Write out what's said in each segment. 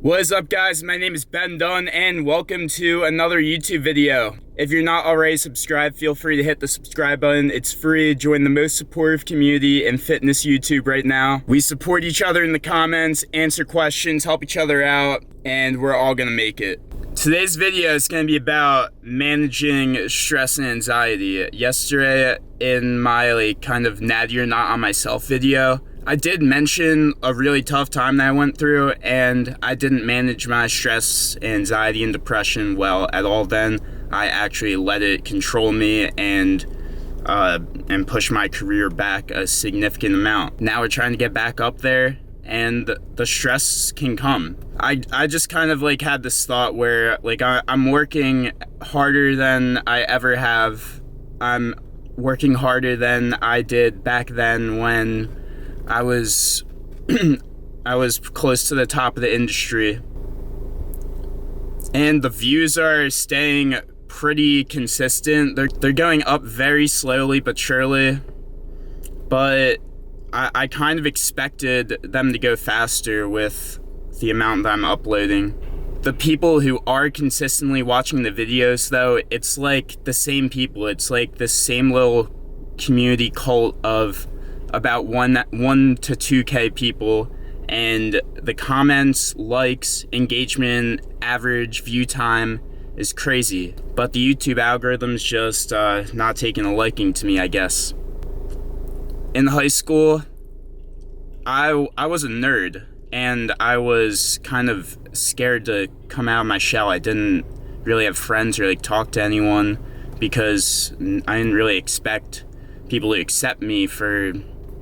What is up, guys? My name is Ben Dunn and welcome to another YouTube video. If you're not already subscribed, feel free to hit the subscribe button. It's free. Join the most supportive community in fitness YouTube right now. We support each other in the comments, answer questions, help each other out, and we're all gonna make it. Today's video is going to be about managing stress and anxiety. Yesterday in my kind of Natty You're Not On Myself video, I did mention a really tough time that I went through, and I didn't manage my stress, anxiety, and depression well at all then. I actually let it control me and push my career back a significant amount. Now we're trying to get back up there, and the stress can come. I just kind of like had this thought where like I'm working harder than I ever have. I'm working harder than I did back then when I was I was close to the top of the industry. And the views are staying pretty consistent. They're going up very slowly but surely. But I kind of expected them to go faster with the amount that I'm uploading. The people who are consistently watching the videos, though, it's like the same people. It's like the same little community cult of about 1 to 2K people, and the comments, likes, engagement, average view time is crazy. But the YouTube algorithm's just not taking a liking to me, I guess. In high school, I was a nerd, and I was kind of scared to come out of my shell. I didn't really have friends or like talk to anyone because I didn't really expect people to accept me for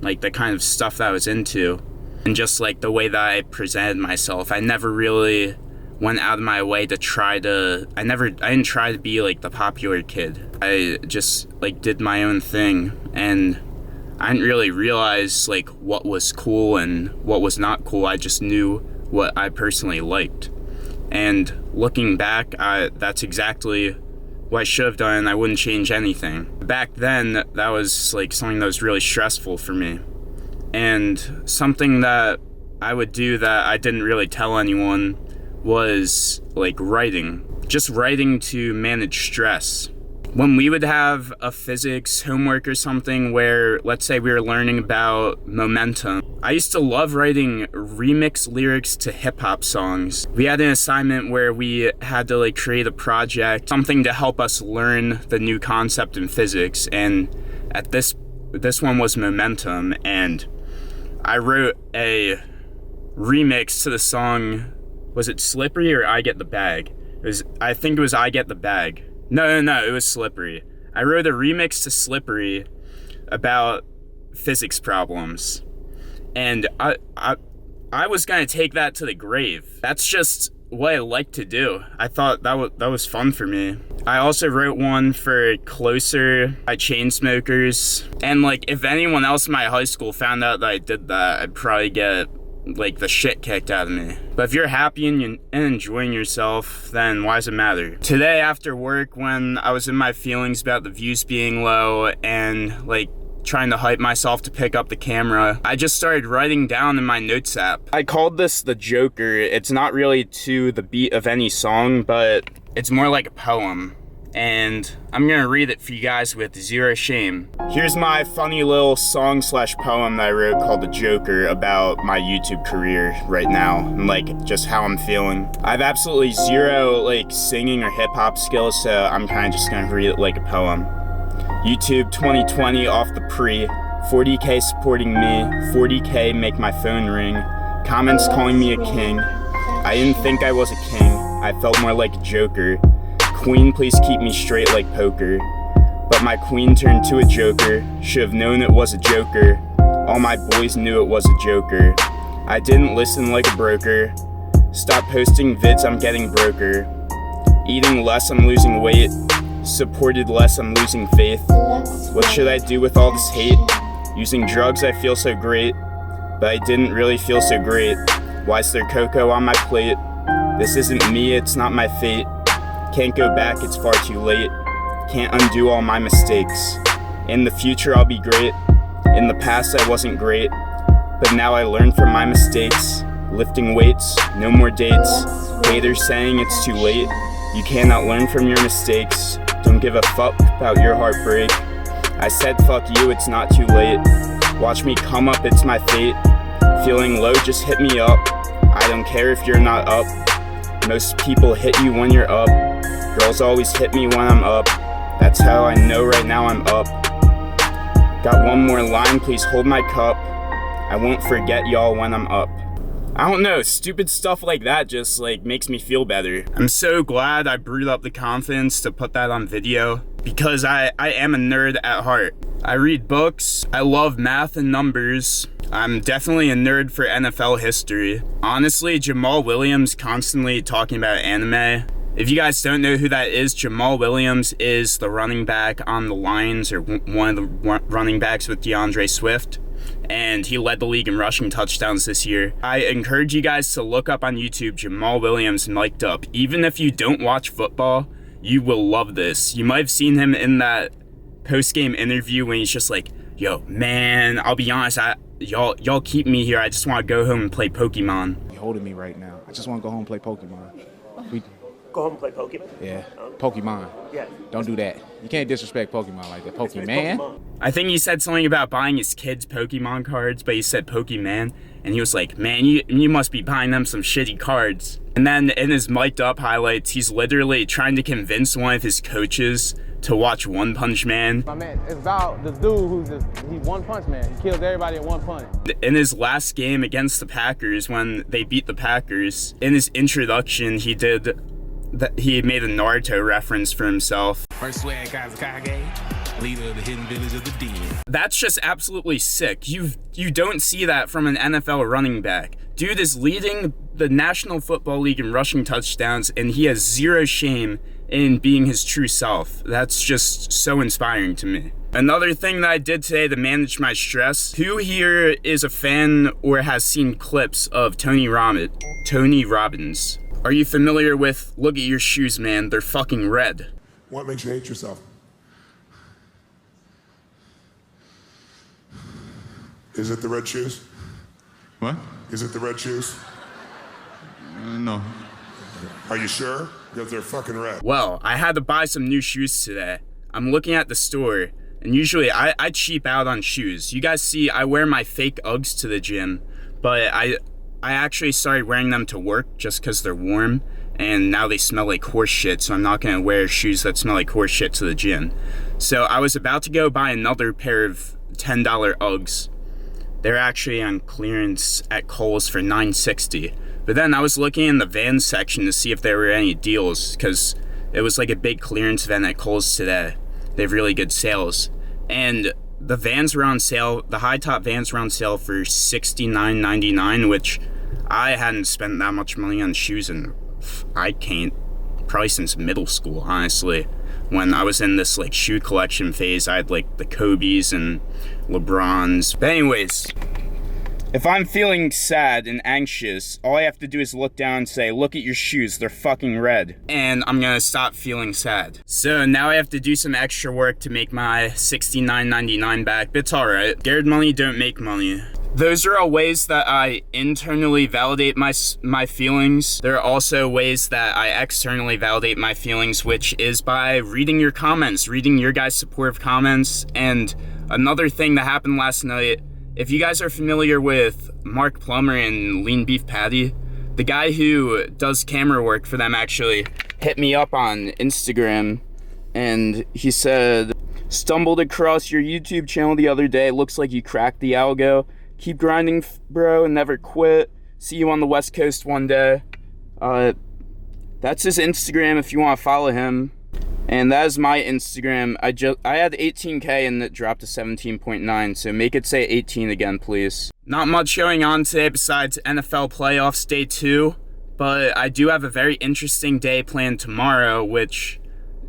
like the kind of stuff that I was into and just like the way that I presented myself. I never really went out of my way to I didn't try to be like the popular kid. I just like did my own thing, and I didn't really realize like what was cool and what was not cool. I just knew what I personally liked. And looking back, that's exactly what I should have done, and I wouldn't change anything. Back then, that was like something that was really stressful for me. And something that I would do that I didn't really tell anyone was like writing. Just writing to manage stress. When we would have a physics homework or something where, let's say we were learning about momentum, I used to love writing remix lyrics to hip-hop songs. We had an assignment where we had to like create a project, something to help us learn the new concept in physics, and at this one was momentum, and I wrote a remix to the song, was it Slippery or I Get the Bag? I think it was I Get the Bag. No, it was Slippery. I wrote a remix to Slippery about physics problems. And I was gonna take that to the grave. That's just what I like to do. I thought that was fun for me. I also wrote one for Closer by Chainsmokers. And like, if anyone else in my high school found out that I did that, I'd probably get like the shit kicked out of me. But if you're happy and enjoying yourself, then why does it matter? Today after work, when I was in my feelings about the views being low and like trying to hype myself to pick up the camera, I just started writing down in my notes app. I called this the Joker. It's not really to the beat of any song, but it's more like a poem. And I'm gonna read it for you guys with zero shame. Here's my funny little song/poem that I wrote called The Joker about my YouTube career right now and like just how I'm feeling. I have absolutely zero like singing or hip hop skills, so I'm kind of just gonna read it like a poem. YouTube 2020 off the pre, 40K supporting me, 40K make my phone ring, comments calling me a king. I didn't think I was a king, I felt more like a joker. Queen, please keep me straight like poker. But my queen turned to a joker. Should've known it was a joker. All my boys knew it was a joker. I didn't listen like a broker. Stop posting vids, I'm getting broker. Eating less, I'm losing weight. Supported less, I'm losing faith. What should I do with all this hate? Using drugs, I feel so great. But I didn't really feel so great. Why's there cocoa on my plate? This isn't me, it's not my fate. Can't go back, it's far too late. Can't undo all my mistakes. In the future I'll be great. In the past I wasn't great. But now I learn from my mistakes. lifting weights, no more dates. Haters saying it's too late. You cannot learn from your mistakes. Don't give a fuck about your heartbreak. I said fuck you, it's not too late. Watch me come up, it's my fate. Feeling low, just hit me up. I don't care if you're not up. Most people hit you when you're up. Girls always hit me when I'm up. That's how I know right now I'm up. Got one more line, please hold my cup. I won't forget y'all when I'm up. I don't know, stupid stuff like that just like makes me feel better. I'm so glad I brewed up the confidence to put that on video because I am a nerd at heart. I read books, I love math and numbers. I'm definitely a nerd for NFL history. Honestly, Jamal Williams constantly talking about anime. If you guys don't know who that is, Jamal Williams is the running back on the Lions, or one of the running backs with DeAndre Swift. And he led the league in rushing touchdowns this year. I encourage you guys to look up on YouTube Jamal Williams mic'd up. Even if you don't watch football, you will love this. You might have seen him in that post-game interview when he's just like, yo, man, I'll be honest, y'all keep me here. I just want to go home and play Pokemon. You're holding me right now. I just want to go home and play Pokemon. Go home and play Pokemon? Yeah, Pokemon. Yeah. Don't do that. You can't disrespect Pokemon like that. Pokemon. I think he said something about buying his kids Pokemon cards, but he said Pokemon, and he was like, man, you must be buying them some shitty cards. And then in his mic'd up highlights, he's literally trying to convince one of his coaches to watch One Punch Man. My man, it's about this dude he's One Punch Man. He kills everybody in one punch. In his last game against the Packers, when they beat the Packers, in his introduction, he made a Naruto reference for himself. First swag Kazakage, leader of the hidden village of the dead. That's just absolutely sick. You don't see that from an NFL running back. Dude is leading the National Football League in rushing touchdowns, and he has zero shame in being his true self. That's just so inspiring to me. Another thing that I did today to manage my stress, who here is a fan or has seen clips of Tony Robbins? Are you familiar with, look at your shoes, man, they're fucking red? What makes you hate yourself? Is it the red shoes? What? Is it the red shoes? No. Are you sure? Because they're fucking red. Well, I had to buy some new shoes today. I'm looking at the store, and usually I cheap out on shoes. You guys see, I wear my fake Uggs to the gym, but I actually started wearing them to work just because they're warm, and now they smell like horse shit, so I'm not going to wear shoes that smell like horse shit to the gym. So I was about to go buy another pair of $10 Uggs. They're actually on clearance at Kohl's for $9.60. But then I was looking in the Vans section to see if there were any deals, because it was like a big clearance event at Kohl's today. They have really good sales. And the Vans were on sale, the high top Vans were on sale for $69.99, which I hadn't spent that much money on shoes in, probably since middle school, honestly. When I was in this like shoe collection phase, I had like the Kobe's and LeBron's. But anyways, if I'm feeling sad and anxious, all I have to do is look down and say, look at your shoes, they're fucking red. And I'm gonna stop feeling sad. So now I have to do some extra work to make my $69.99 back, but it's alright. Scared money don't make money. Those are all ways that I internally validate my feelings. There are also ways that I externally validate my feelings, which is by reading your comments, reading your guys' supportive comments. And another thing that happened last night, if you guys are familiar with Mark Plummer and Lean Beef Patty, the guy who does camera work for them actually hit me up on Instagram, and he said, stumbled across your YouTube channel the other day, looks like you cracked the algo. Keep grinding, bro, and never quit. See you on the West Coast one day. That's his Instagram if you want to follow him. And that is my Instagram. I had 18K and it dropped to 17.9, so make it say 18 again, please. Not much going on today besides NFL playoffs day 2, but I do have a very interesting day planned tomorrow, which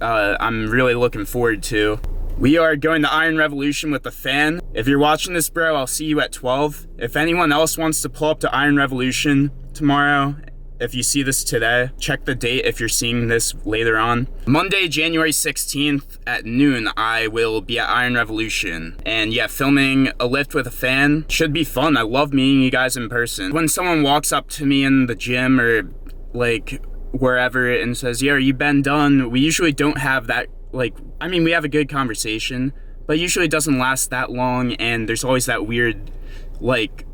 I'm really looking forward to. We are going to Iron Revolution with the fan. If you're watching this, bro, I'll see you at 12. If anyone else wants to pull up to Iron Revolution tomorrow if you see this today, check the date if you're seeing this later on. Monday, January 16th at noon, I will be at Iron Revolution. And yeah, filming a lift with a fan should be fun. I love meeting you guys in person. When someone walks up to me in the gym or like wherever and says, yeah, are you Ben Dunn? We usually don't have that, like, I mean, we have a good conversation, but usually it doesn't last that long, and there's always that weird, like,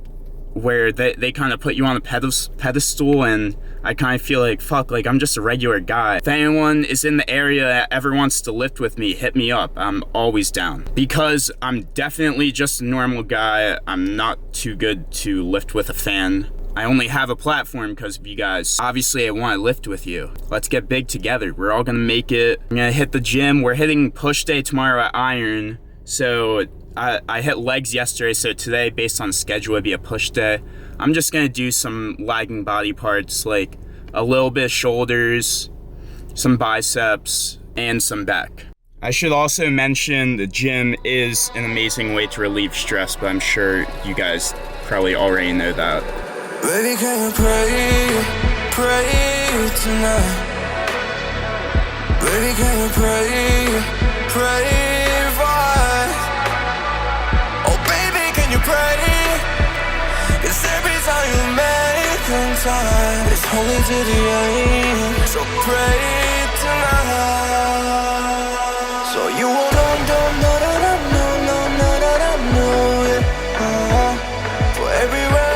where they kind of put you on a pedestal, and I kind of feel like, fuck, like, I'm just a regular guy. If anyone is in the area that ever wants to lift with me, hit me up. I'm always down. Because I'm definitely just a normal guy. I'm not too good to lift with a fan. I only have a platform because of you guys. Obviously, I want to lift with you. Let's get big together. We're all gonna make it. I'm gonna hit the gym. We're hitting push day tomorrow at Iron. So I hit legs yesterday, so today, based on schedule, would be a push day. I'm just gonna do some lagging body parts, like a little bit of shoulders, some biceps, and some back. I should also mention the gym is an amazing way to relieve stress, but I'm sure you guys probably already know that. Baby, can you pray tonight? Baby, can you pray for us? Oh, baby, can you pray? 'Cause every time you make time, it's only to the end. So pray tonight. So you won't know, yeah. For everywhere.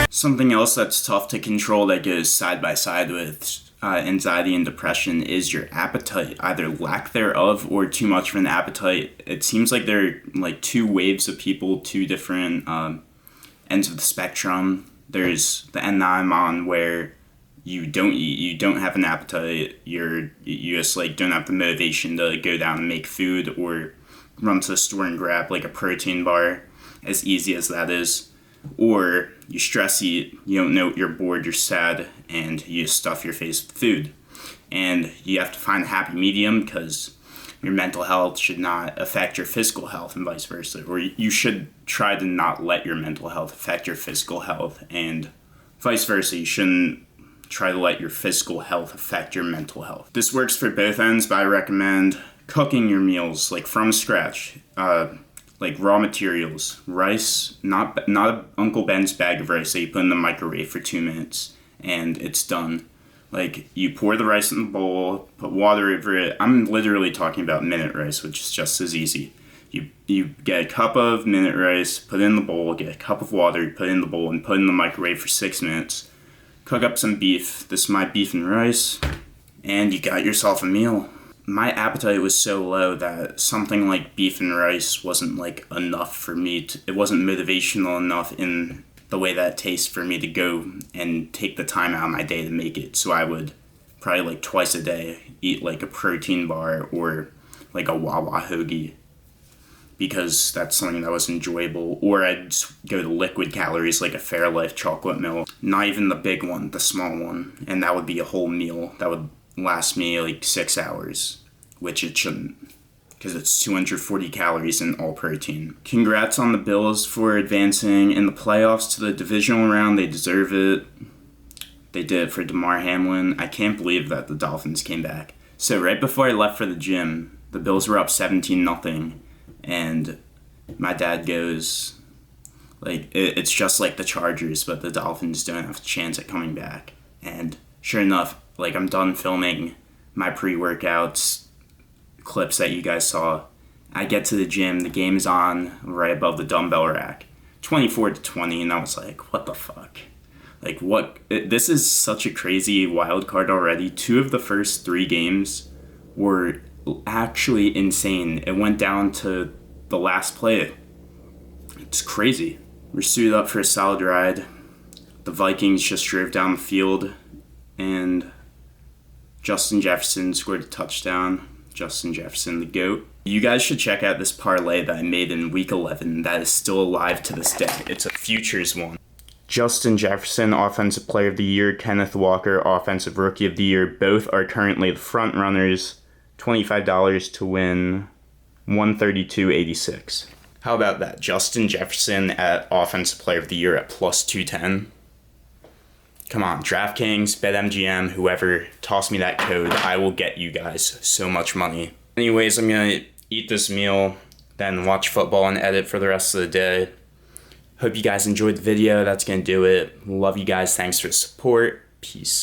Something else that's tough to control that goes side by side with anxiety and depression is your appetite, either lack thereof or too much of an appetite. It seems like there are like two waves of people, two different ends of the spectrum. There's the end that I'm on where you don't eat, you don't have an appetite, you just like don't have the motivation to go down and make food or run to the store and grab like a protein bar, as easy as that is. Or you stress eat, you don't know, you're bored, you're sad, and you just stuff your face with food. And you have to find a happy medium because your mental health should not affect your physical health and vice versa. Or you should try to not let your mental health affect your physical health, and vice versa. You shouldn't try to let your physical health affect your mental health. This works for both ends, but I recommend cooking your meals like from scratch. Like raw materials, rice, not Uncle Ben's bag of rice that you put in the microwave for 2 minutes and it's done. Like you pour the rice in the bowl, put water over it. I'm literally talking about minute rice, which is just as easy. You get a cup of minute rice, put it in the bowl, get a cup of water, put it in the bowl, and put it in the microwave for 6 minutes. Cook up some beef. This is my beef and rice, and you got yourself a meal. My appetite was so low that something like beef and rice wasn't like enough for me. It wasn't motivational enough in the way that it tastes for me to go and take the time out of my day to make it. So I would probably like twice a day eat like a protein bar or like a Wawa hoagie because that's something that was enjoyable. Or I'd go to liquid calories like a Fairlife chocolate milk. Not even the big one, the small one. And that would be a whole meal. That would last me like 6 hours, which it shouldn't. because it's 240 calories in all protein. Congrats on the Bills for advancing in the playoffs to the divisional round. They deserve it. They did it for Damar Hamlin. I can't believe that the Dolphins came back. So right before I left for the gym, the Bills were up 17-0, and my dad goes, like, it's just like the Chargers, but the Dolphins don't have a chance at coming back. And sure enough, like, I'm done filming my pre-workouts clips that you guys saw. I get to the gym, the game is on right above the dumbbell rack, 24-20, and I was like, what the fuck? Like, what? This is such a crazy wild card already. 2 of the first 3 games were actually insane. It went down to the last play. It's crazy. We're suited up for a solid ride. The Vikings just drove down the field, and Justin Jefferson scored a touchdown. Justin Jefferson, the GOAT. You guys should check out this parlay that I made in week 11 that is still alive to this day. It's a futures one. Justin Jefferson, Offensive Player of the Year, Kenneth Walker, Offensive Rookie of the Year, both are currently the front runners. $25 to win, $132.86. How about that? Justin Jefferson at Offensive Player of the Year at plus 210. Come on, DraftKings, BetMGM, whoever, toss me that code. I will get you guys so much money. Anyways, I'm going to eat this meal, then watch football and edit for the rest of the day. Hope you guys enjoyed the video. That's going to do it. Love you guys. Thanks for the support. Peace.